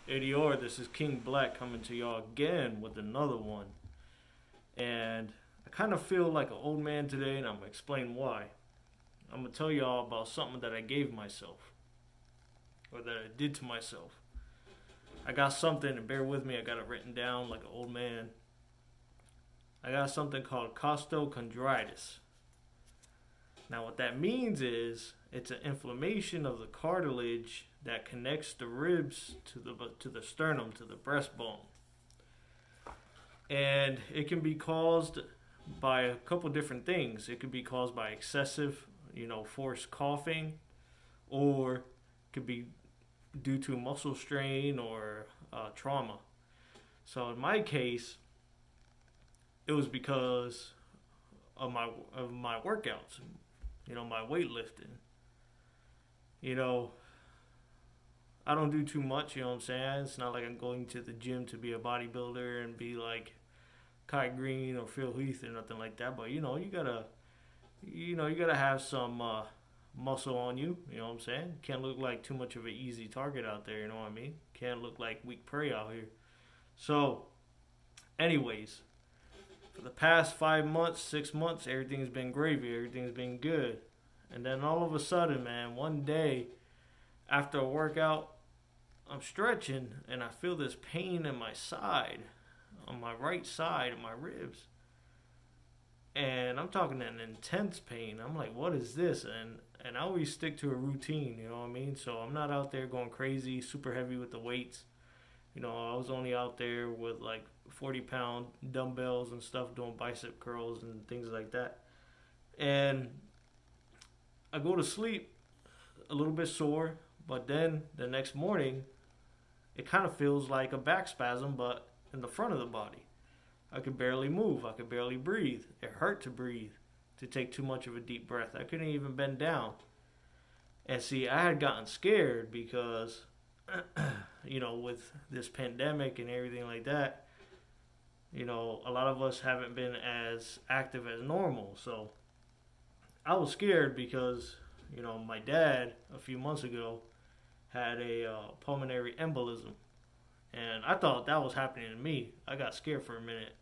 ADR, this is King Black coming to y'all again with another one. And I kind of feel like an old man today, and I'm going to explain why. I'm going to tell y'all about something that I gave myself, or that I did to myself. I got something, and bear with me, I got it written down like an old man. I got something called costochondritis. Now what that means is it's an inflammation of the cartilage that connects the ribs to the sternum, to the breastbone. And it can be caused by a couple different things. It could be caused by excessive, forced coughing, or it could be due to muscle strain or trauma. So in my case, it was because of my workouts, my weightlifting. I don't do too much, you know what I'm saying? It's not like I'm going to the gym to be a bodybuilder and be like Kai Green or Phil Heath or nothing like that. But you gotta have some muscle on you, you know what I'm saying? Can't look like too much of an easy target out there, you know what I mean? Can't look like weak prey out here. So, anyways, for the past 5 months, 6 months, everything's been gravy, everything's been good. And then all of a sudden, man, one day after a workout, I'm stretching and I feel this pain in my side, on my right side of my ribs. And I'm talking an intense pain. I'm like, what is this? And I always stick to a routine, you know what I mean? So I'm not out there going crazy, super heavy with the weights. I was only out there with like 40-pound dumbbells and stuff, doing bicep curls and things like that. And I go to sleep a little bit sore, but then the next morning, it kind of feels like a back spasm, but in the front of the body. I could barely move. I could barely breathe. It hurt to breathe, to take too much of a deep breath. I couldn't even bend down. And see, I had gotten scared because, with this pandemic and everything like that, a lot of us haven't been as active as normal. So I was scared because, my dad a few months ago had a pulmonary embolism. And I thought that was happening to me. I got scared for a minute.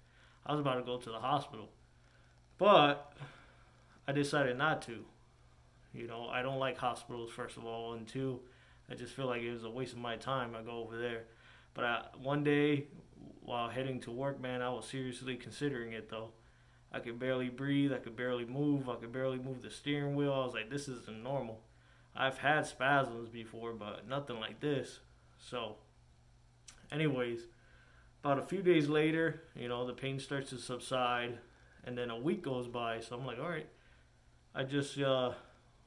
I was about to go to the hospital. But I decided not to. I don't like hospitals, first of all. And two, I just feel like it was a waste of my time. I go over there. But one day, while heading to work, man, I was seriously considering it, though. I could barely breathe. I could barely move. I could barely move the steering wheel. I was like, this isn't normal. I've had spasms before, but nothing like this. So, anyways, about a few days later, the pain starts to subside. And then a week goes by. So I'm like, all right, I just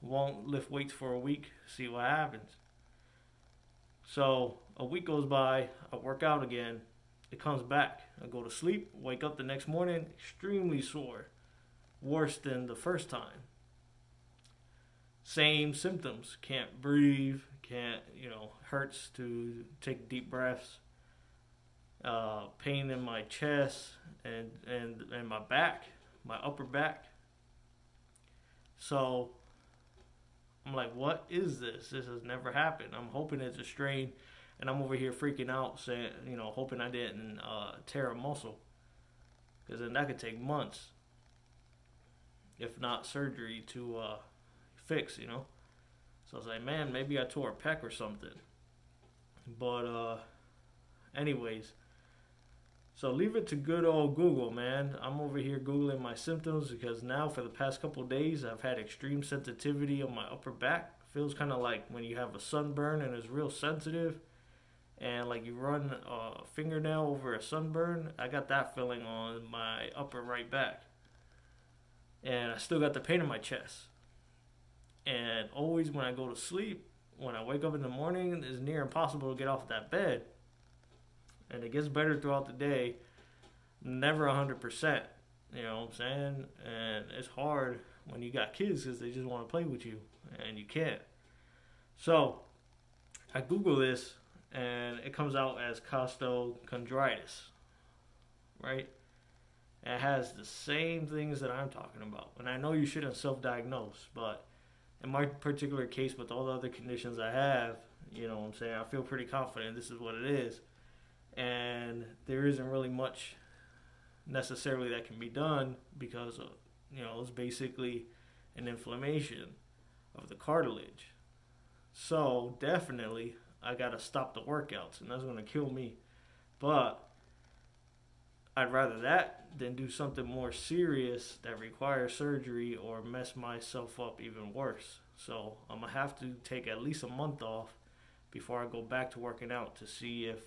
won't lift weights for a week, see what happens. So a week goes by, I work out again, it comes back. I go to sleep, wake up the next morning, extremely sore, worse than the first time. Same symptoms, can't breathe, can't, hurts to take deep breaths, pain in my chest and my back, my upper back. So I'm like, what is this? This has never happened. I'm hoping it's a strain, and I'm over here freaking out, saying, hoping I didn't tear a muscle, because then that could take months, if not surgery, to fix. So I was like, man, maybe I tore a pec or something. But anyways, so leave it to good old Google, man. I'm over here Googling my symptoms because now for the past couple of days I've had extreme sensitivity on my upper back. Feels kind of like when you have a sunburn and it's real sensitive, and like you run a fingernail over a sunburn. I got that feeling on my upper right back. And I still got the pain in my chest. And always when I go to sleep, when I wake up in the morning, it's near impossible to get off that bed. And it gets better throughout the day. Never 100%. You know what I'm saying? And it's hard when you got kids because they just want to play with you. And you can't. So, I Google this. And it comes out as costochondritis. Right? And it has the same things that I'm talking about. And I know you shouldn't self-diagnose. But in my particular case, with all the other conditions I have, You know what I'm saying? I feel pretty confident this is what it is. And there isn't really much necessarily that can be done because of, it's basically an inflammation of the cartilage. So definitely I gotta stop the workouts, and that's gonna kill me. But I'd rather that than do something more serious that requires surgery or mess myself up even worse. So I'm gonna have to take at least a month off before I go back to working out to see if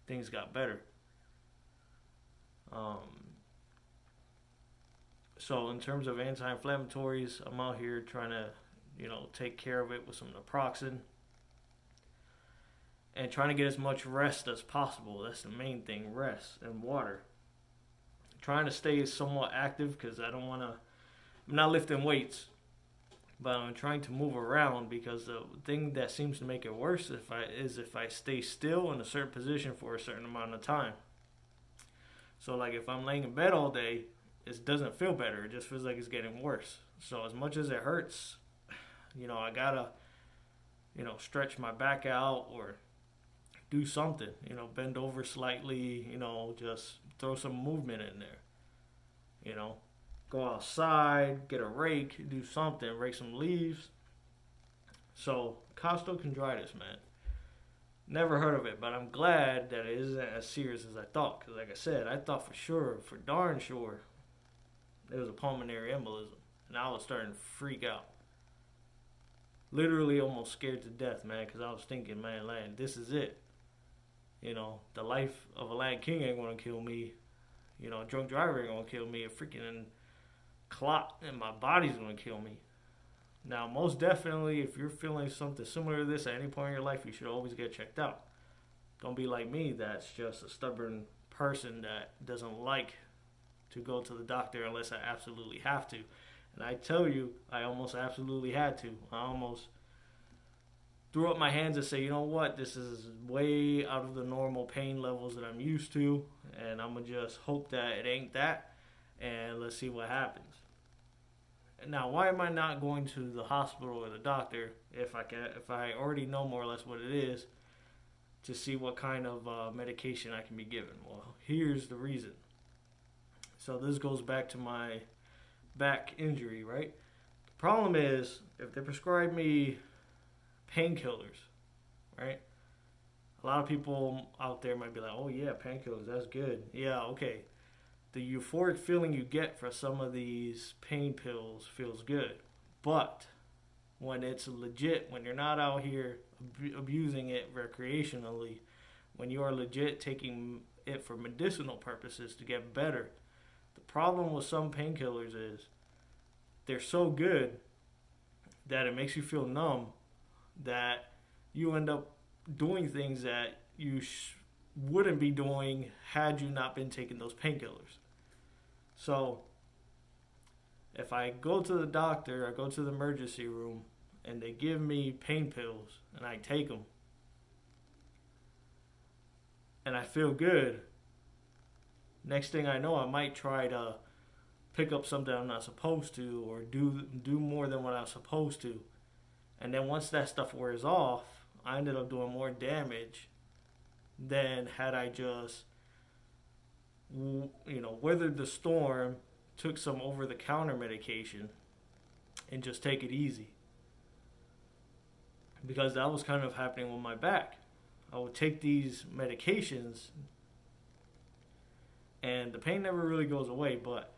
things got better. So in terms of anti-inflammatories, I'm out here trying to, take care of it with some naproxen and trying to get as much rest as possible. That's the main thing, rest and water. Trying to stay somewhat active because I'm not lifting weights, but I'm trying to move around because the thing that seems to make it worse if I stay still in a certain position for a certain amount of time. So like if I'm laying in bed all day, it doesn't feel better. It just feels like it's getting worse. So as much as it hurts, I gotta, stretch my back out or do something, bend over slightly, just throw some movement in there, go outside, get a rake, do something, rake some leaves. So costochondritis, man. Never heard of it, but I'm glad that it isn't as serious as I thought. Because like I said, I thought for darn sure, it was a pulmonary embolism. And I was starting to freak out. Literally almost scared to death, man. Because I was thinking, man, this is it. The life of a land king ain't going to kill me. A drunk driver ain't going to kill me. A freaking clot in my body's going to kill me. Now, most definitely, if you're feeling something similar to this at any point in your life, you should always get checked out. Don't be like me, that's just a stubborn person that doesn't like to go to the doctor unless I absolutely have to. And I tell you, I almost absolutely had to. I almost threw up my hands and say, you know what, this is way out of the normal pain levels that I'm used to, and I'm going to just hope that it ain't that, and let's see what happens. Now, why am I not going to the hospital or the doctor if I already know more or less what it is to see what kind of medication I can be given? Well, here's the reason. So this goes back to my back injury, right? The problem is if they prescribe me painkillers, right? A lot of people out there might be like, oh yeah, painkillers, that's good. Yeah, okay. The euphoric feeling you get for some of these pain pills feels good. But when it's legit, when you're not out here abusing it recreationally, when you are legit taking it for medicinal purposes to get better, the problem with some painkillers is they're so good that it makes you feel numb that you end up doing things that you wouldn't be doing had you not been taking those painkillers. So, if I go to the doctor, I go to the emergency room, and they give me pain pills, and I take them, and I feel good, next thing I know, I might try to pick up something I'm not supposed to, or do more than what I'm supposed to. And then once that stuff wears off, I ended up doing more damage than had I just weathered the storm, took some over-the-counter medication, and just take it easy. Because that was kind of happening with my back. I would take these medications, and the pain never really goes away, but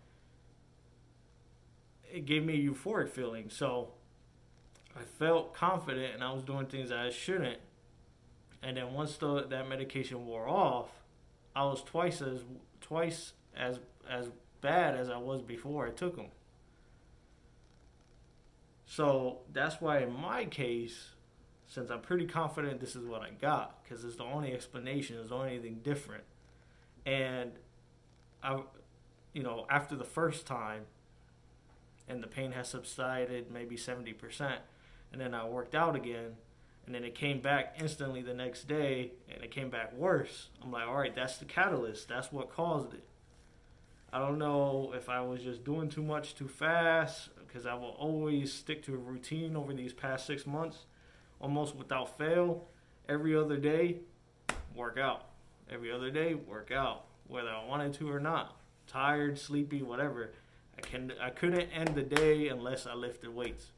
it gave me a euphoric feeling. So I felt confident, and I was doing things that I shouldn't. And then once that medication wore off, I was twice as bad as I was before I took them. So that's why in my case, since I'm pretty confident this is what I got, because it's the only explanation, it's the only thing different. And after the first time, and the pain has subsided maybe 70%, and then I worked out again, and then it came back instantly the next day, and it came back worse. I'm like, all right, that's the catalyst. That's what caused it. I don't know if I was just doing too much too fast, because I will always stick to a routine over these past 6 months, almost without fail, every other day, work out. Every other day, work out, whether I wanted to or not. Tired, sleepy, whatever. I couldn't end the day unless I lifted weights.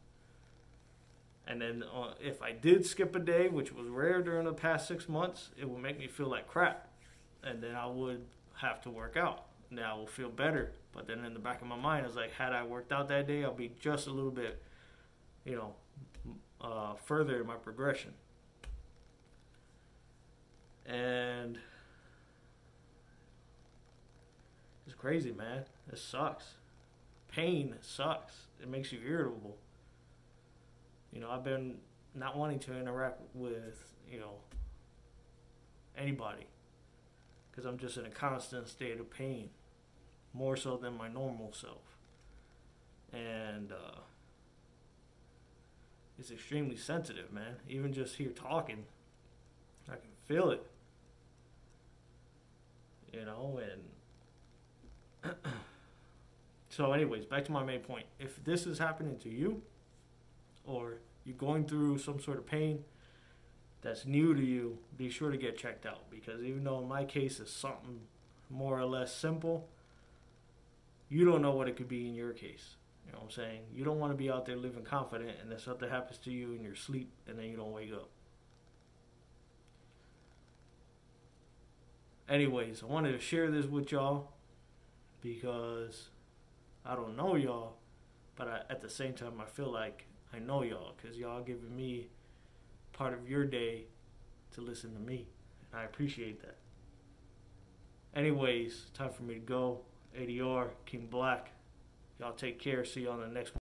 And then if I did skip a day, which was rare during the past 6 months, it would make me feel like crap. And then I would have to work out. Now I will feel better. But then in the back of my mind, it's like, had I worked out that day, I'll be just a little bit, further in my progression. And it's crazy, man. It sucks. Pain sucks. It makes you irritable. I've been not wanting to interact with, anybody. Because I'm just in a constant state of pain. More so than my normal self. And it's extremely sensitive, man. Even just here talking, I can feel it. And so anyways, back to my main point. If this is happening to you, or you're going through some sort of pain that's new to you, be sure to get checked out. Because even though in my case it's something more or less simple, you don't know what it could be in your case. You know what I'm saying? You don't want to be out there living confident and then something happens to you in your sleep and then you don't wake up. Anyways, I wanted to share this with y'all because I don't know y'all, but at the same time I feel like I know y'all because y'all giving me part of your day to listen to me. And I appreciate that. Anyways, time for me to go. ADR, King Black. Y'all take care. See you on the next one.